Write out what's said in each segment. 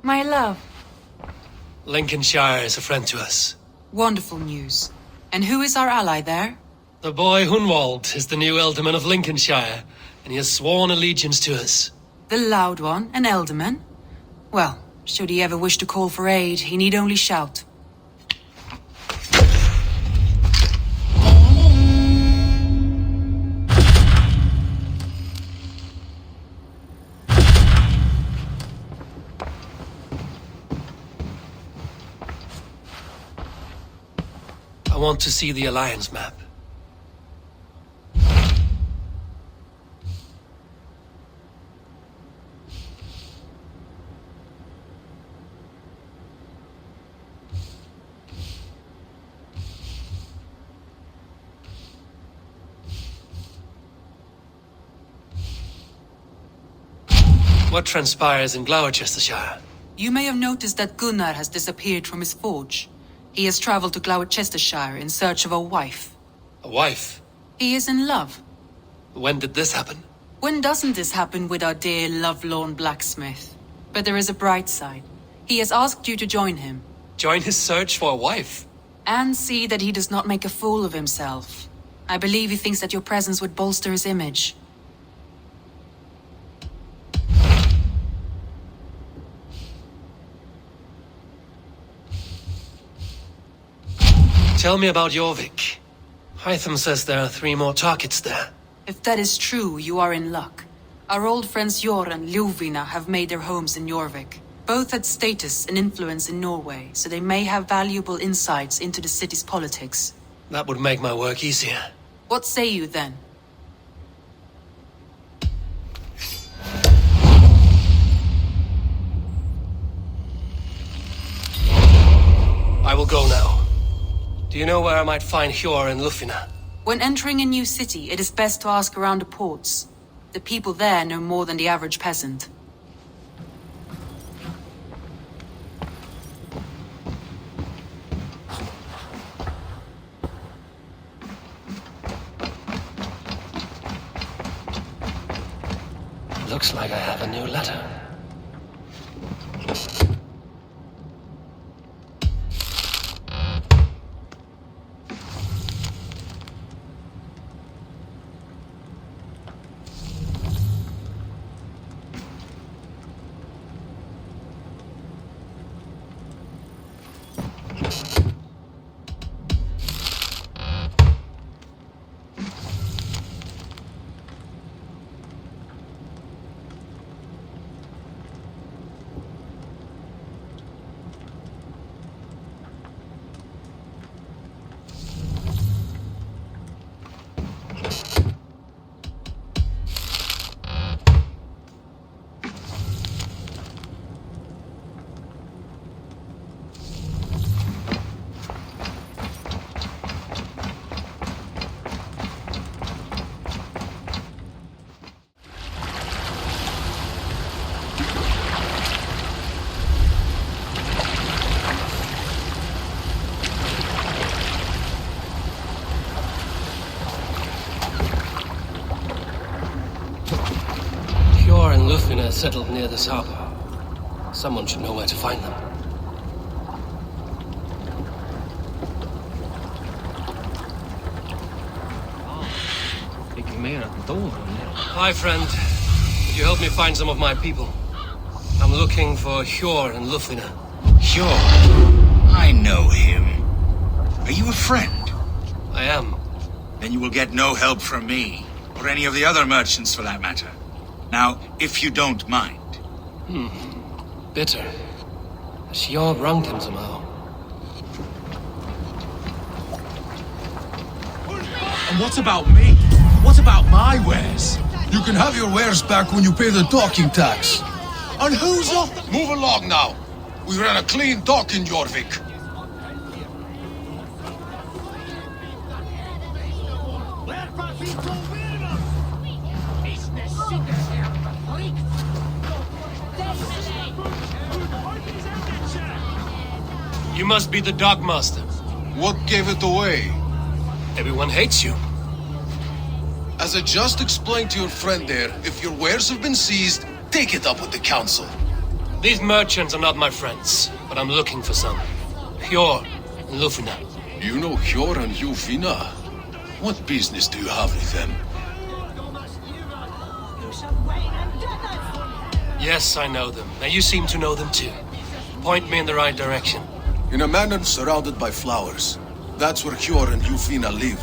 My love. Lincolnshire is a friend to us. Wonderful news. And who is our ally there? The boy Hunwald is the new Ealdorman of Lincolnshire, and he has sworn allegiance to us. The loud one, an Ealdorman? Well, should he ever wish to call for aid, he need only shout. I want to see the Alliance map. What transpires in Gloucestershire? You may have noticed that Gunnar has disappeared from his forge. He has traveled to Gloucestershire in search of a wife. A wife? He is in love. When did this happen? When doesn't this happen with our dear lovelorn blacksmith? But there is a bright side. He has asked you to join him. Join his search for a wife? And see that he does not make a fool of himself. I believe he thinks that your presence would bolster his image. Tell me about Jorvik. Hytham says there are 3 more targets there. If that is true, you are in luck. Our old friends Jor and Ljuvina have made their homes in Jorvik. Both had status and influence in Norway, so they may have valuable insights into the city's politics. That would make my work easier. What say you then? I will go now. Do you know where I might find Hjor and Lufina? When entering a new city, it is best to ask around the ports. The people there know more than the average peasant. Looks like I have a new letter. Hjor and Lufina settled near this harbor. Someone should know where to find them. Hi, friend. Could you help me find some of my people? I'm looking for Hjor and Lufina. Hjor? I know him. Are you a friend? I am. Then you will get no help from me, or any of the other merchants for that matter. Now, if you don't mind. Bitter. Has Hjor wronged him somehow? And what about me? What about my wares? You can have your wares back when you pay the docking tax. And who's up? Move along now. We ran a clean dock in Jorvik. You must be the dockmaster. What gave it away? Everyone hates you. As I just explained to your friend there, if your wares have been seized, take it up with the council. These merchants are not my friends, but I'm looking for some. Hjor and Lufina. You know Hjor and Lufina? What business do you have with them? Yes, I know them. Now you seem to know them too. Point me in the right direction. In a manor surrounded by flowers. That's where Hjor and Lufina live.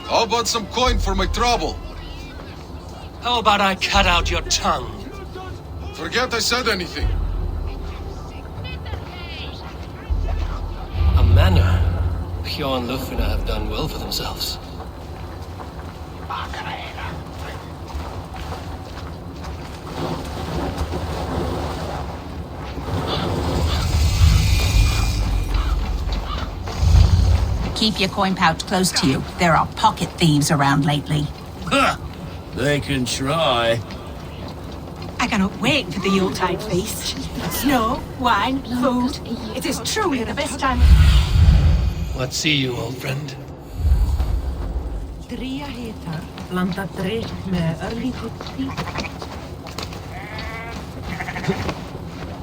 How about some coin for my trouble? How about I cut out your tongue? Forget I said anything. A manor? Hjor and Lufina have done well for themselves. Keep your coin pouch close to you. There are pocket thieves around lately. They can try. I cannot wait for the Yuletide feast. Snow, wine, food. It is truly the best time. What see you, old friend? Dria heter, blanda drikk með örlítið því.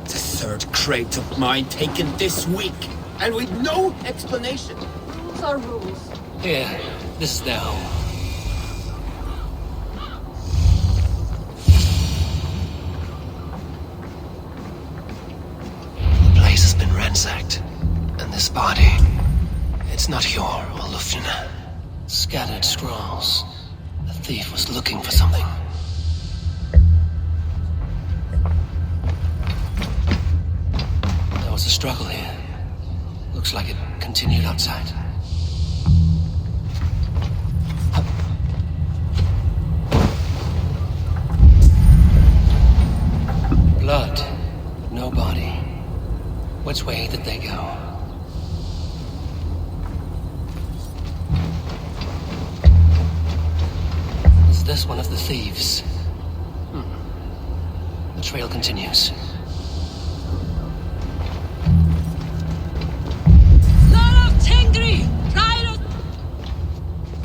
The third crate of mine taken this week, and with no explanation. Rules are rules. Here, this is their home. The place has been ransacked, and this body, it's not Hjor or Lufina. Scattered scrolls. The thief was looking for something. There was a struggle here. Looks like it continued outside. Blood, but no body. Which way did they go? Is this one of the thieves? The trail continues.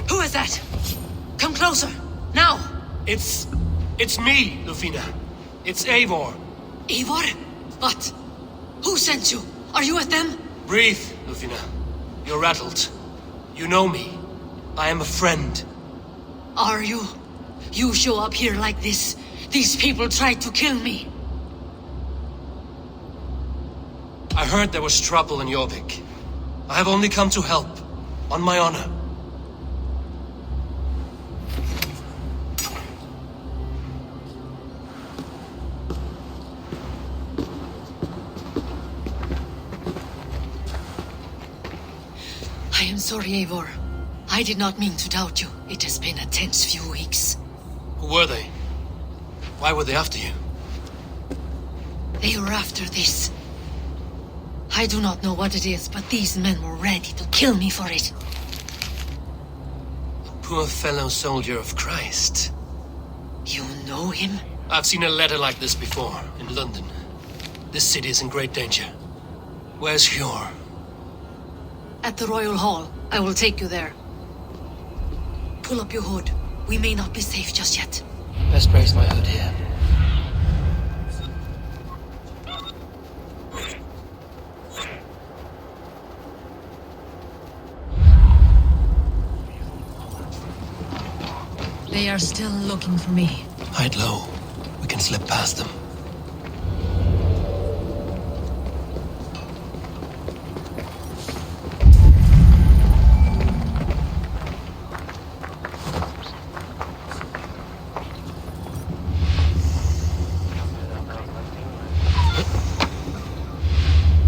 Who is that? Come closer, now! It's me, Lufina. It's Eivor. Eivor? What? Who sent you? Are you with them? Breathe, Lufina. You're rattled. You know me. I am a friend. Are you? You show up here like this. These people tried to kill me. I heard there was trouble in Jorvik. I have only come to help, on my honor. I am sorry, Eivor. I did not mean to doubt you. It has been a tense few weeks. Who were they? Why were they after you? They were after this. I do not know what it is, but these men were ready to kill me for it. A poor fellow soldier of Christ. You know him? I've seen a letter like this before, in London. This city is in great danger. Where's Hjor? At the Royal Hall. I will take you there. Pull up your hood. We may not be safe just yet. Best raise my hood here. They are still looking for me. Hide low. We can slip past them.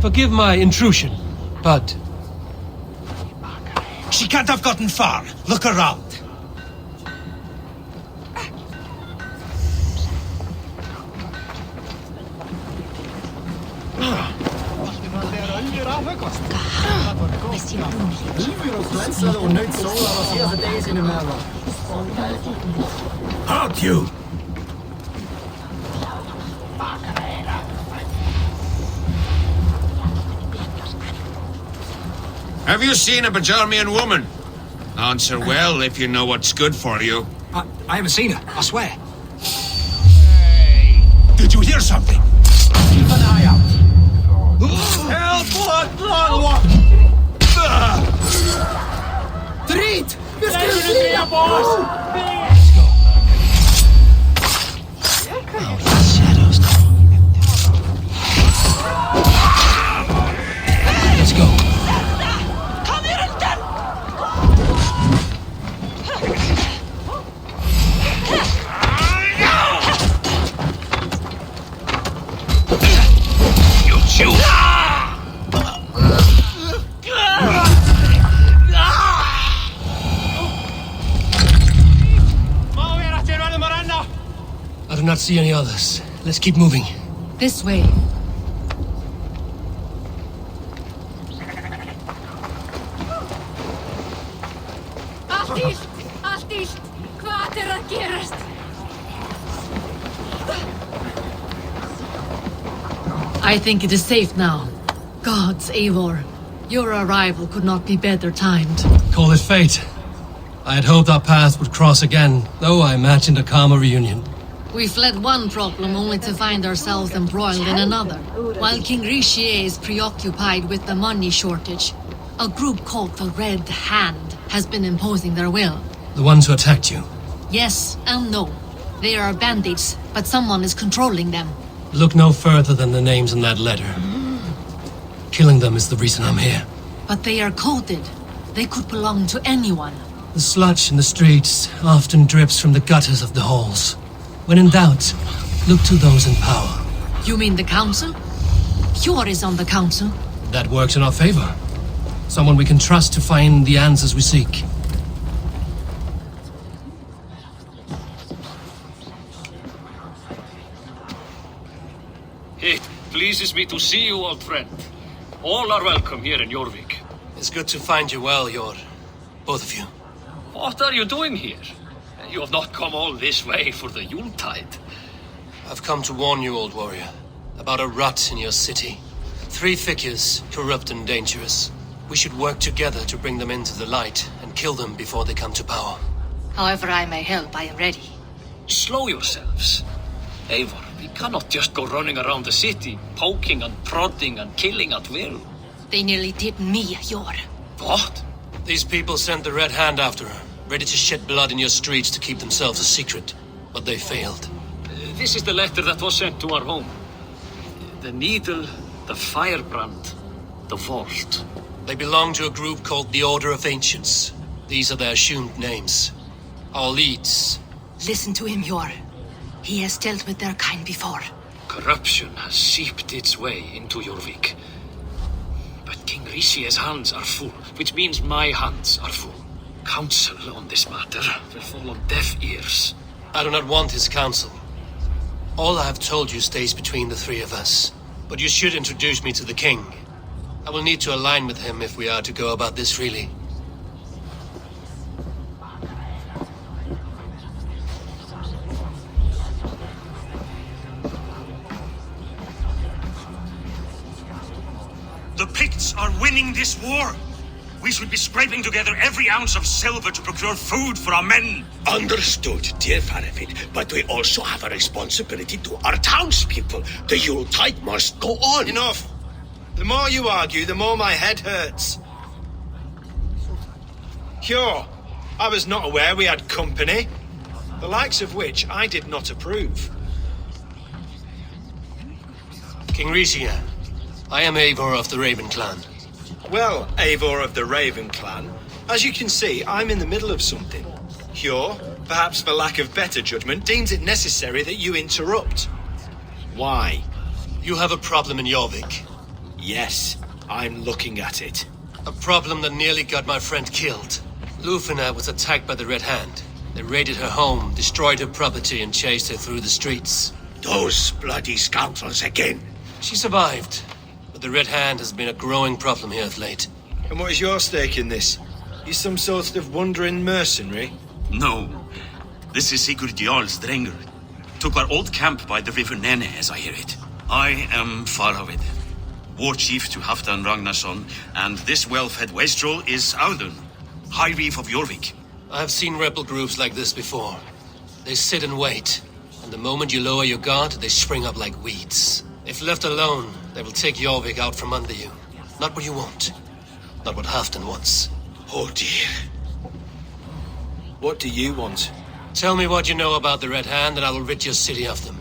Forgive my intrusion, but... She can't have gotten far. Look around. Out, you! Have you seen a Bajarmian woman? Answer well if you know what's good for you. I haven't seen her, I swear. hear something. Keep an eye out. Help! What? Treat! Let's go. Shadows. Let's go. You shoot. I do not see any others. Let's keep moving. This way. Allt, hvað að gerast? I think it is safe now. Gods, Eivor, your arrival could not be better timed. Call it fate. I had hoped our paths would cross again, though I imagined a calmer reunion. We fled one problem only to find ourselves embroiled in another. While King Richier is preoccupied with the money shortage, a group called the Red Hand has been imposing their will. The ones who attacked you. Yes and no. They are bandits, but someone is controlling them. Look no further than the names in that letter. Killing them is the reason I'm here. But they are coded. They could belong to anyone. The sludge in the streets often drips from the gutters of the halls. When in doubt, look to those in power. You mean the council? Hjor is on the council. That works in our favor. Someone we can trust to find the answers we seek. It pleases me to see you, old friend. All are welcome here in Jorvik. It's good to find you well, Hjor. Both of you. What are you doing here? You have not come all this way for the Yuletide. I've come to warn you, old warrior, about a rot in your city. 3 figures, corrupt and dangerous. We should work together to bring them into the light and kill them before they come to power. However I may help, I am ready. Slow yourselves. Eivor, we cannot just go running around the city, poking and prodding and killing at will. They nearly did me, Hjor. What? These people sent the Red Hand after her, ready to shed blood in your streets to keep themselves a secret. But they failed. This is the letter that was sent to our home. The needle, the firebrand, the vault. They belong to a group called the Order of Ancients. These are their assumed names. Our leads. Listen to him, Hjor. He has dealt with their kind before. Corruption has seeped its way into Jorvik. But King Richier's hands are full, which means my hands are full. Counsel on this matter will fall on deaf ears. I do not want his counsel. All I have told you stays between the 3 of us. But you should introduce me to the king. I will need to align with him if we are to go about this freely. The Picts are winning this war. We should be scraping together every ounce of silver to procure food for our men. Understood, dear Faravid, but we also have a responsibility to our townspeople. The Yuletide must go on. Enough. The more you argue, the more my head hurts. Sure, I was not aware we had company, the likes of which I did not approve. King Richier, I am Eivor of the Raven clan. Well, Eivor of the Raven clan, as you can see, I'm in the middle of something. Hjor, perhaps for lack of better judgment, deems it necessary that you interrupt. Why? You have a problem in Jorvik. Yes, I'm looking at it. A problem that nearly got my friend killed. Lufina was attacked by the Red Hand. They raided her home, destroyed her property, and chased her through the streets. Those bloody scoundrels again. She survived, but the Red Hand has been a growing problem here of late. And what is your stake in this? You some sort of wandering mercenary? No. This is Sigurd Jarl's Drengr. Took our old camp by the river Nene, as I hear it. I am Faravid, war chief to Halfdan Ragnarsson, and this well-fed wastrel is Audun, High Reef of Jorvik. I have seen rebel groups like this before. They sit and wait, and the moment you lower your guard, they spring up like weeds. If left alone, they will take Jorvik out from under you. Not what you want. Not what Halfdan wants. Oh dear. What do you want? Tell me what you know about the Red Hand, and I will rid your city of them.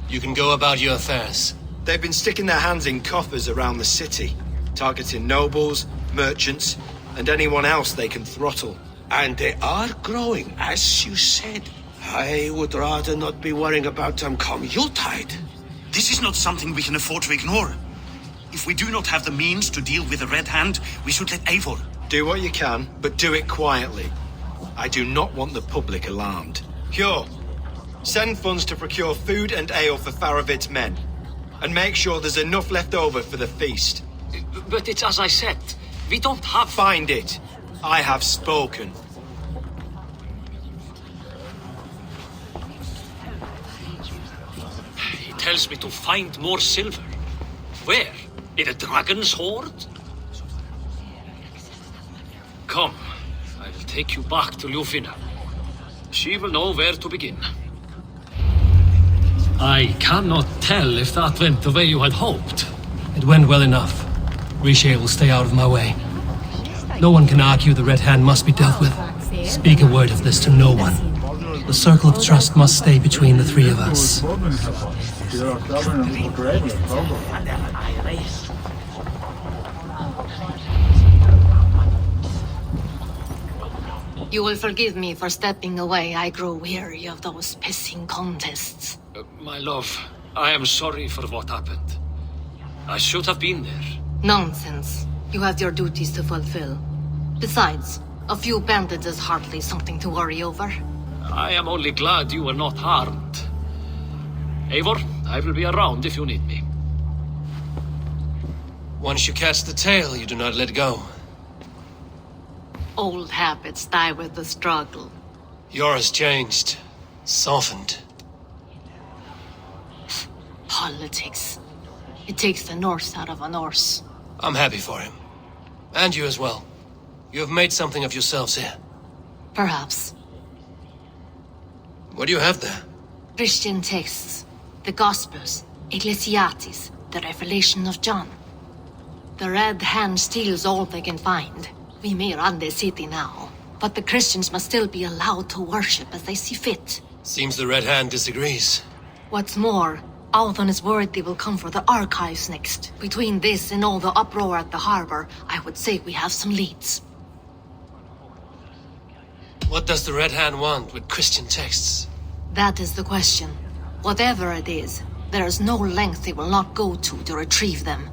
You can go about your affairs. They've been sticking their hands in coffers around the city, targeting nobles, merchants, and anyone else they can throttle. And they are growing, as you said. I would rather not be worrying about them come Yuletide. This is not something we can afford to ignore. If we do not have the means to deal with the Red Hand, we should let Eivor. Do what you can, but do it quietly. I do not want the public alarmed. Cure. Send funds to procure food and ale for Faravid's men. And make sure there's enough left over for the feast. But it's as I said, we don't have... Find it. I have spoken. He tells me to find more silver. Where? In a dragon's hoard? Come, I will take you back to Ljufina. She will know where to begin. I cannot tell if that went the way you had hoped. It went well enough. Riche will stay out of my way. No one can argue the Red Hand must be dealt with. Speak a word of this to no one. The circle of trust must stay between the three of us. You will forgive me for stepping away. I grow weary of those pissing contests. My love, I am sorry for what happened. I should have been there. Nonsense. You have your duties to fulfill. Besides, a few bandits is hardly something to worry over. I am only glad you were not harmed. Eivor, I will be around if you need me. Once you catch the tail, you do not let go. Old habits die with the struggle. Yours changed. Softened. Politics. It takes the Norse out of a Norse. I'm happy for him. And you as well. You have made something of yourselves here. Perhaps. What do you have there? Christian texts. The Gospels. Ecclesiastes. The Revelation of John. The Red Hand steals all they can find. We may run the city now, but the Christians must still be allowed to worship as they see fit. Seems the Red Hand disagrees. What's more, Althon is worried they will come for the archives next. Between this and all the uproar at the harbor, I would say we have some leads. What does the Red Hand want with Christian texts? That is the question. Whatever it is, there is no length they will not go to retrieve them.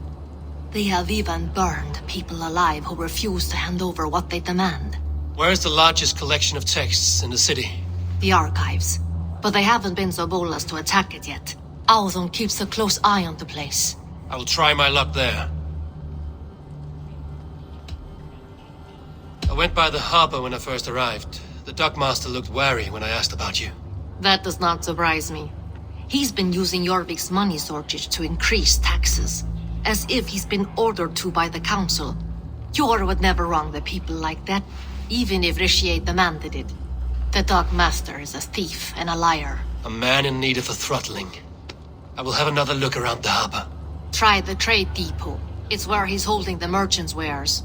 They have even burned people alive who refuse to hand over what they demand. Where is the largest collection of texts in the city? The archives. But they haven't been so bold as to attack it yet. Althon keeps a close eye on the place. I will try my luck there. I went by the harbor when I first arrived. The dockmaster looked wary when I asked about you. That does not surprise me. He's been using Jorvik's money shortage to increase taxes. As if he's been ordered to by the council. Jor would never wrong the people like that, even if Richier demanded it. The dockmaster is a thief and a liar. A man in need of a throttling. I will have another look around the harbor. Try the trade depot. It's where he's holding the merchants' wares.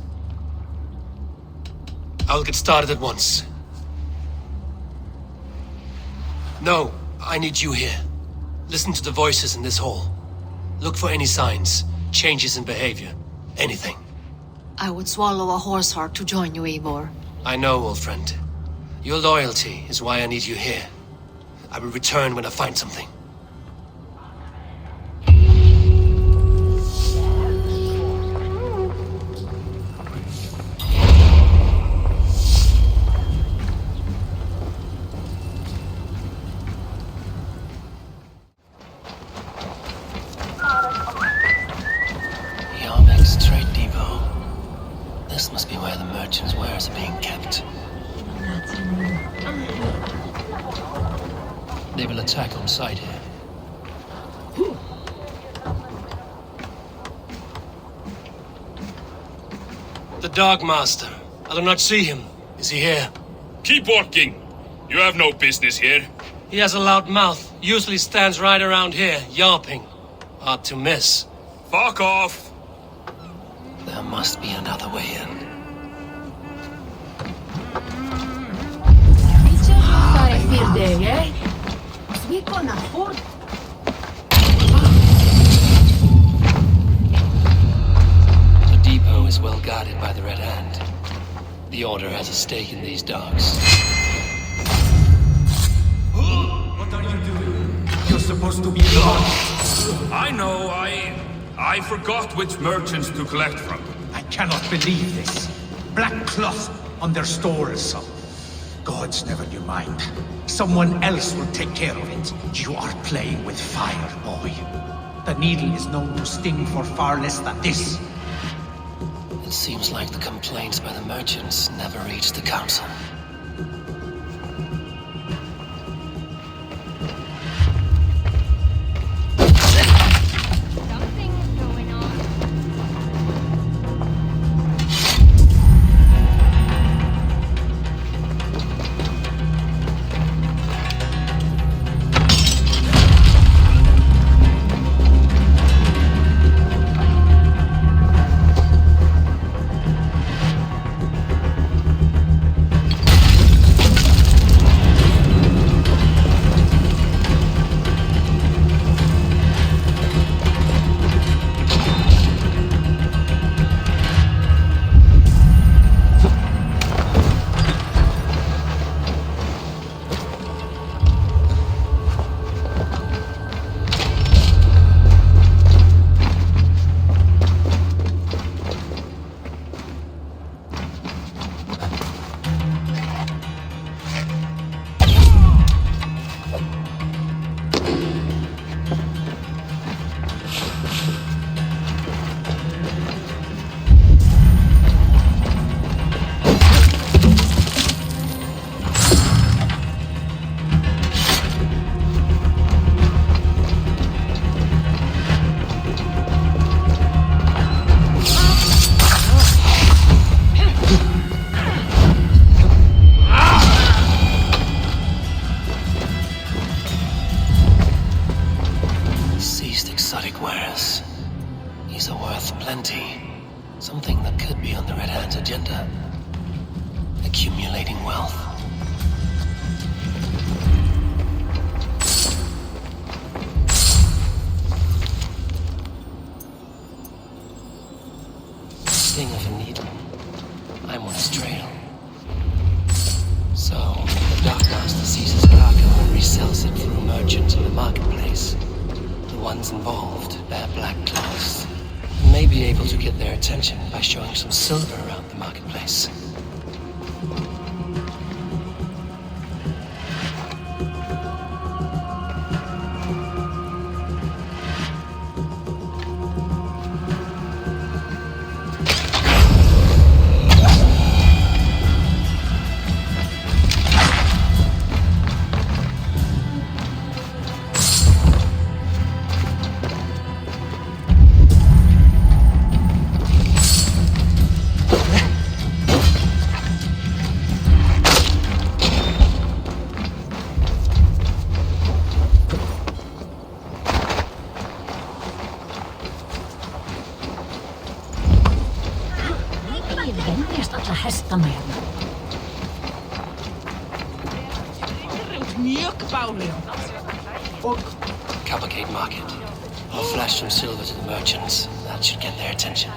I will get started at once. No, I need you here. Listen to the voices in this hall. Look for any signs, changes in behavior, anything. I would swallow a horse heart to join you, Eivor. I know, old friend. Your loyalty is why I need you here. I will return when I find something. This must be where the merchants' wares are being kept. They will attack on sight here. The Dogmaster. I do not see him. Is he here? Keep walking. You have no business here. He has a loud mouth. Usually stands right around here, yarping. Hard to miss. Fuck off! There must be another way in. The depot is well guarded by the Red Hand. The Order has a stake in these dogs. What are you doing? You're supposed to be gone. I know, I forgot which merchants to collect from. I cannot believe this. Black cloth on their stores. Gods never knew mind. Someone else will take care of it. You are playing with fire, boy. The needle is known to sting for far less than this. It seems like the complaints by the merchants never reached the council. Something that could be on the Red Hand's agenda. Accumulating wealth. Sting of a needle. I'm on his trail. So, the Dockmaster seizes cargo and resells it through merchants in the marketplace. The ones involved bear black cloths. May be able to get their attention by showing some silver around the marketplace. Cavalcade market. I'll flash some silver to the merchants. That should get their attention.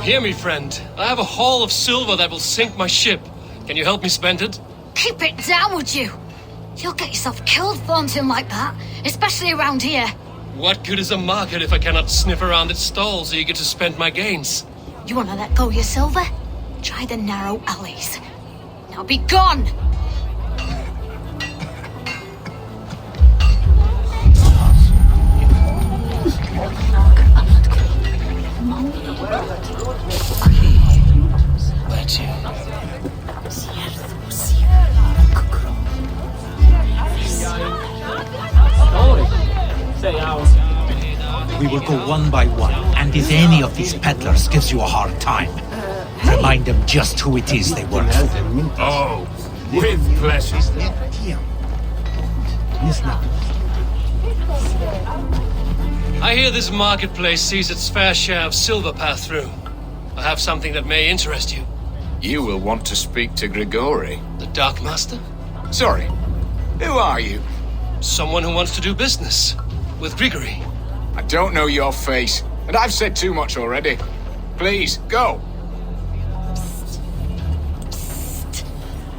Hear me, friend. I have a haul of silver that will sink my ship. Can you help me spend it? Keep it down, would you? You'll get yourself killed flaunting like that, especially around here. What good is a market if I cannot sniff around its stalls eager to spend my gains? You want to let go your silver? Try the narrow alleys. Now be gone! Where to? We will go one by one, and if any of these peddlers gives you a hard time, Remind them just who it is they work for. Oh, with pleasure. I hear this marketplace sees its fair share of silver pass through. I have something that may interest you. You will want to speak to Grigori. The Dark Master? Sorry, who are you? Someone who wants to do business with Grigori. I don't know your face, and I've said too much already. Please, go.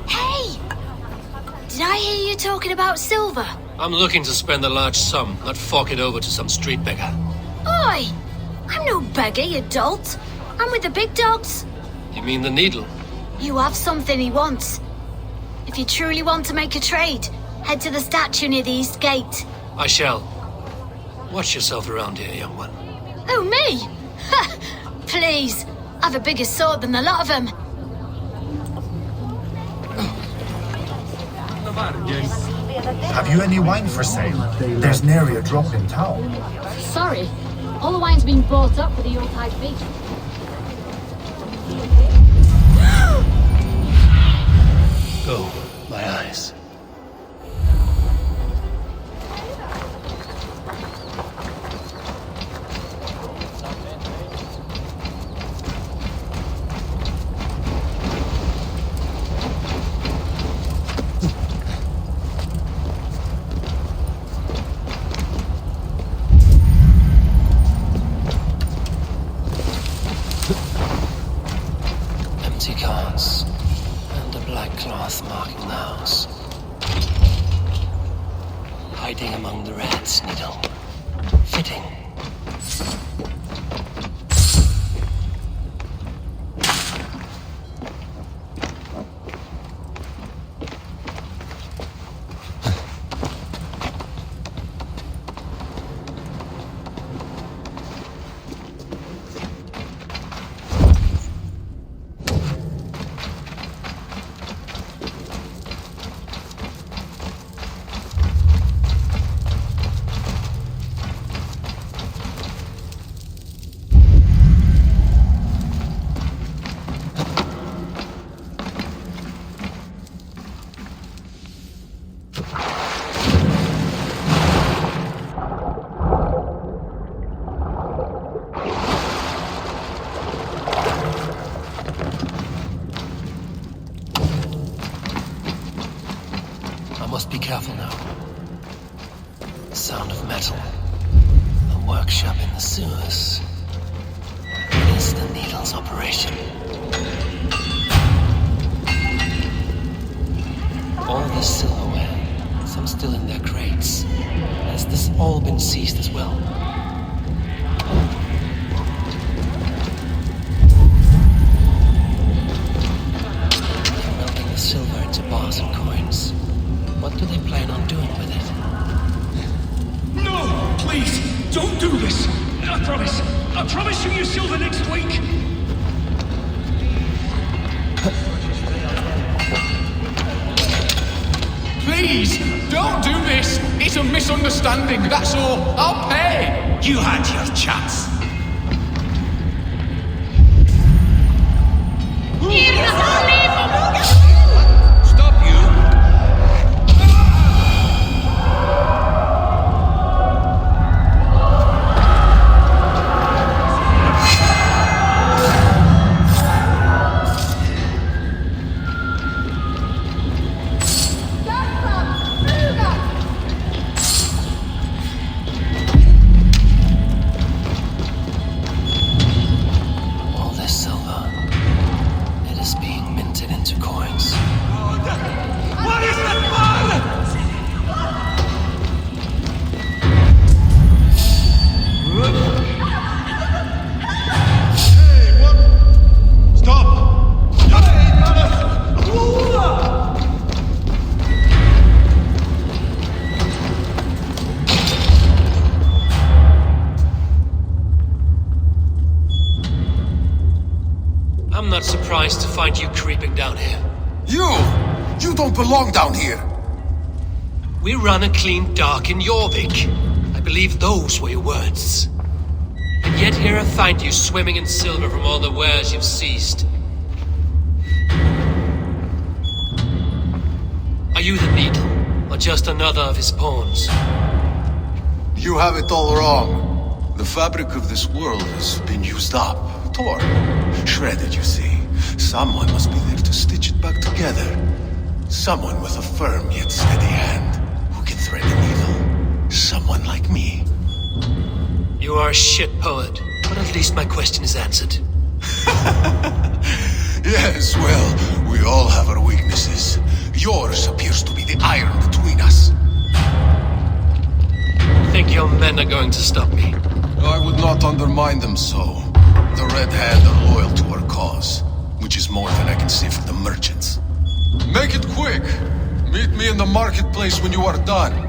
Hey! Did I hear you talking about silver? I'm looking to spend a large sum, not fork it over to some street beggar. Oi! I'm no beggar, you dolt. I'm with the big dogs. You mean the needle? You have something he wants. If you truly want to make a trade, head to the statue near the east gate. I shall. Watch yourself around here, young one. Oh, me? Ha! Please. I've a bigger sword than the lot of them. Have you any wine for sale? There's nary a drop in town. Sorry. All the wine's been bought up for the Yuletide feast. Go, my eyes. Empty carts and a black cloth marking the house. Hiding among the rats, Needle. Fitting. I must be careful now. The sound of metal. A workshop in the sewers. It is the Needle's operation. All this silverware, some still in their crates. Has this all been seized as well? They're melting the silver into bars and coins. What do they plan on doing with it? No! Please! Don't do this! I promise you your silver next week! Please, don't do this. It's a misunderstanding, that's all. I'll pay. You had your chance. Stop you. All this silver, it is being minted into coins. What is that I'm not surprised to find you creeping down here. You don't belong down here. We run a clean dark in Jorvik. I believe those were your words. And yet here I find you swimming in silver from all the wares you've seized. you the Needle, or just another of his pawns? You have it all wrong. The fabric of this world has been used up, torn, shredded, you see. Someone must be there to stitch it back together. Someone with a firm yet steady hand, who can thread the needle. Someone like me. You are a shit poet, but at least my question is answered. Yes, well, we all have our weaknesses. Yours appears to be the iron between us. Think your men are going to stop me? I would not undermine them so. The Red Hand are loyal to our cause, which is more than I can say for the merchants. Make it quick! Meet me in the marketplace when you are done.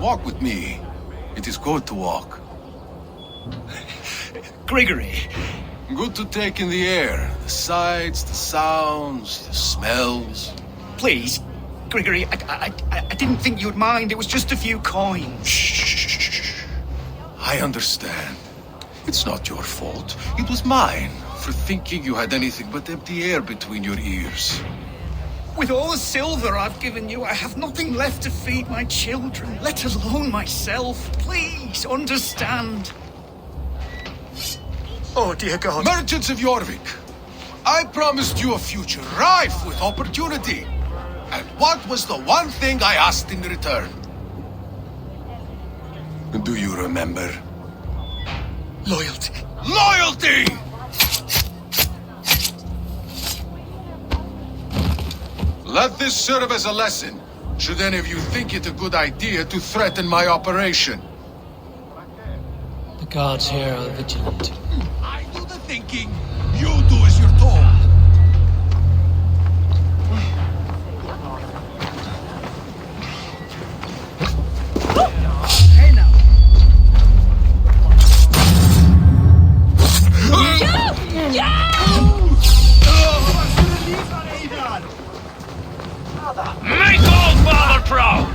Walk with me. It is good to walk. Grigory. Good to take in the air. The sights, the sounds, the smells. Please, Grigory, I didn't think you'd mind. It was just a few coins. Shh. I understand. It's not your fault. It was mine for thinking you had anything but empty air between your ears. With all the silver I've given you, I have nothing left to feed my children, let alone myself. Please, understand. Oh, dear God. Merchants of Jorvik, I promised you a future rife with opportunity. And what was the one thing I asked in return? Do you remember? Loyalty. Loyalty! Let this serve as a lesson, should any of you think it a good idea to threaten my operation. The guards here are vigilant. I do the thinking, you do as you're told. Hey now. Make old father proud!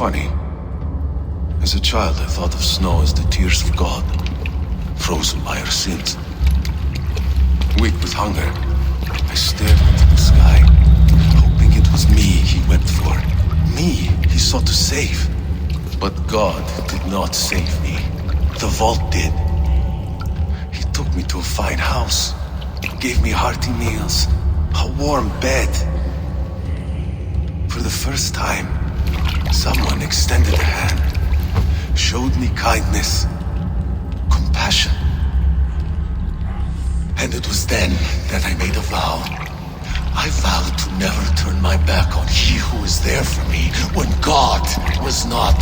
Funny. As a child, I thought of snow as the tears of God, frozen by our sins. Weak with hunger, I stared into the sky, hoping it was me he wept for. Me he sought to save. But God did not save me. The vault did. He took me to a fine house, gave me hearty meals, a warm bed. For the first time, someone extended a hand, showed me kindness, compassion. And it was then that I made a vow. I vowed to never turn my back on he who was there for me when God was not.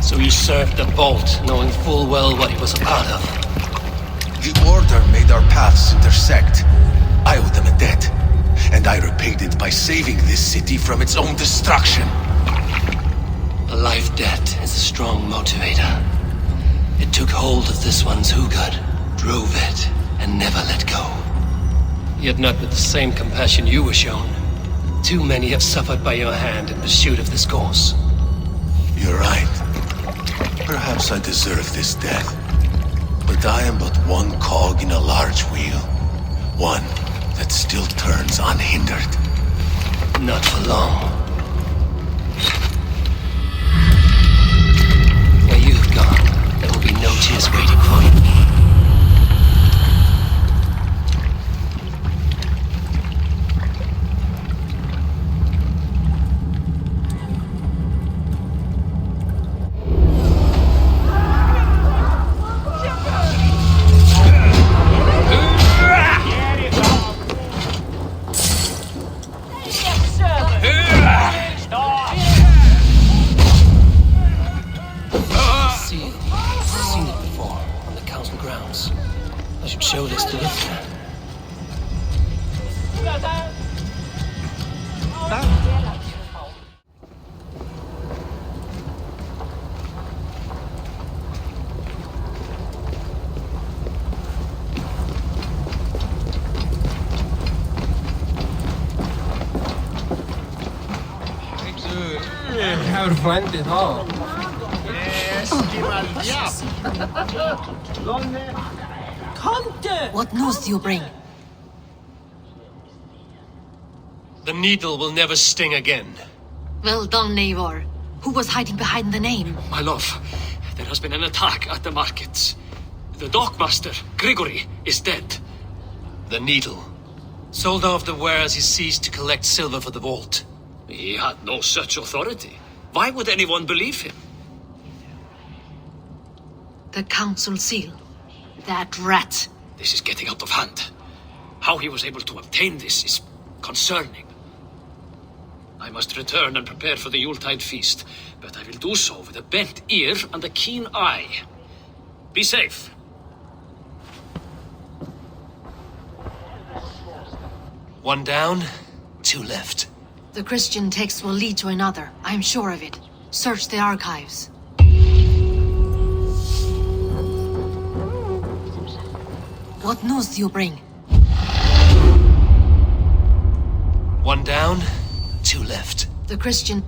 So you served the Bolt, knowing full well what he was a part of. The Order made our paths intersect. I owed them a debt, and I repaid it by saving this city from its own destruction. A life debt is a strong motivator. It took hold of this one's Hugad, drove it, and never let go. Yet not with the same compassion you were shown. Too many have suffered by your hand in pursuit of this cause. You're right. Perhaps I deserve this death. But I am but one cog in a large wheel. One that still turns unhindered. Not for long. Where you've gone, there will be no tears waiting for you. Show this to Luther. What news do you bring? The needle will never sting again. Well done, Eivor. Who was hiding behind the name? My love, there has been an attack at the markets. The dockmaster, Grigory, is dead. The needle. Sold off the wares he ceased to collect silver for the vault. He had no such authority. Why would anyone believe him? The council seal. That rat. This is getting out of hand. How he was able to obtain this is concerning. I must return and prepare for the Yuletide feast, but I will do so with a bent ear and a keen eye. Be safe. One down, two left. The Christian text will lead to another. I'm sure of it. Search the archives. What news do you bring? One down, two left. The Christian...